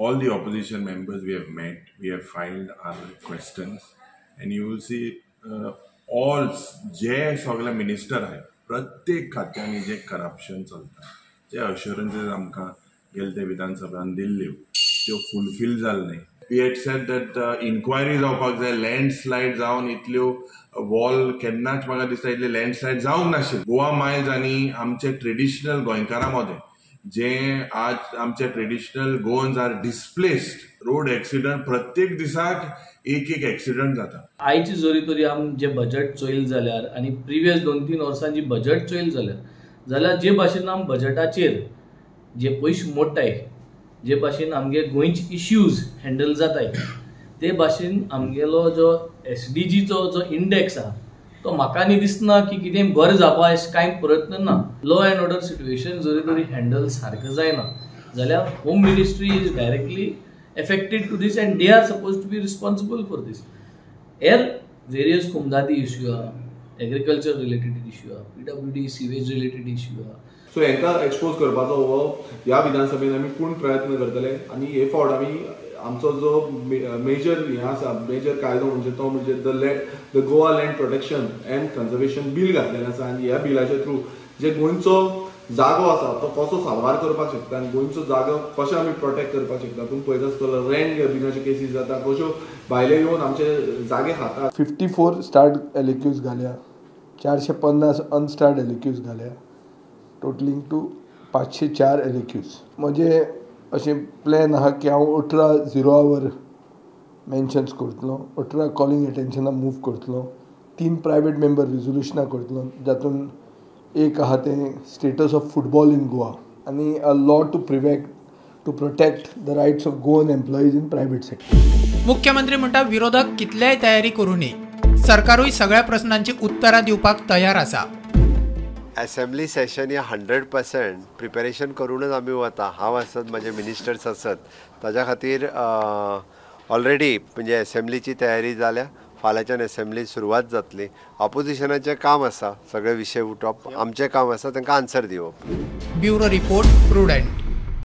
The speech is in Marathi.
all the opposition members we have met, we have filed our questions, and you will see all जे सगळे मिनिस्टर आहेत प्रत्येक खात्यांनी जे करप्शन चलता, जे अश्युरन्सीस आमकां गेले ते विधानसभान दिल्ल्यो त्यो फुलफील जाले नाही. We had said that inquiry जावपाक जाय, लँडस्लायड जावन इतल्यो वॉल केन्नाच म्हाका दिसता इतले लँडस्लायड जावंक नाशिल्ले. गोवा मायल्स आनी आमचे ट्रेडिशनल गोंयकारां मदें जे आज आमचे traditional Goans are displaced, road accident प्रत्येक दिसाक एक एक्सिडंट जाता. आयची जोरी तरी जे बजेट चोयल जाल्यार आनी प्रिवियस 2-3 वर्सांची बजेट चोयल जाल्यार जे भाशेन आम बजेटाचेर जे पयशे मोडटाय, जे भाशेन आमगे गोंयचे इश्यूज हँडल जाताय, ते भाशेन आमगेलो जो SDGचो जो इंडेक्स आहा तो म्हाका न्ही दिसना की कितें बरें जावपा अशें कांय प्रयत्न ना. लॉ अँड ऑर्डर सिट्युएशन जरी तरी हँडल सारकें जायना जाल्यार home ministry is directly affected to this and they are supposed to be responsible for this. Various कुमदादी issue, agriculture related issue, PWD sewage related issue. So हेंका एक्सपोज करपाचो हो ह्या विधानसभेन आमी पूर्ण प्रयत्न करतले आनी हे फावट आमी आमचो जो मेजर हे आसा, मेजर कायदो म्हणजे तो म्हणजे the Goa land protection and conservation bill घातलेलें आसा आनी ह्या बिलाच्या थ्रू जे गोंयचो जागो आसा तो कसो साल्वार करपाक शकता आनी गोंयचो जागो कशें आमी प्रोटेक्ट करपाक शकता. तुमी पळयत आसतलो रेंट बिनाचे केसीस जाता, कश्यो भायले येवन आमचे जागे खाता. 54 स्टार्ट एलिक्यूज घाल्या, 450 अनस्टार्ट एलिक्यूज घाल्या, टोटलिंग टू 504 एलिक्यूज. म्हणजे अशें प्लॅन आहा की हांव 18 0 आवर मेन्शन्स करतलो, 18 कॉलिंग एटेन्शनां मूव करतलो, 3 प्रायवेट मेंबर रिजोल्युशनां करतलो, जातून एक आहा तें status of football in Goa आनी a law to protect the rights of Goan employees in private sector. मुख्यमंत्री म्हणटा विरोधक कितल्याय तयारी करूं नये, सरकारूय सगळ्या प्रश्नांची उत्तरां दिवपाक तयार आसा. असेंब्ली सेशन हे 100% प्रिपेरेशन करूनच आमी वता. हांव आसत, माझे मिनिस्टर्स आसत, ताज्या खातीर ऑलरेडी म्हणजे असेंब्लीची तयारी जाल्या. फाल्यांच्यान असेंब्ली सुरवात जातली. ऑपोजिशनाचें काम आसा सगळे विशय उठोवप, आमचें काम आसा तांकां आन्सर दिवप. Bureau report prudent.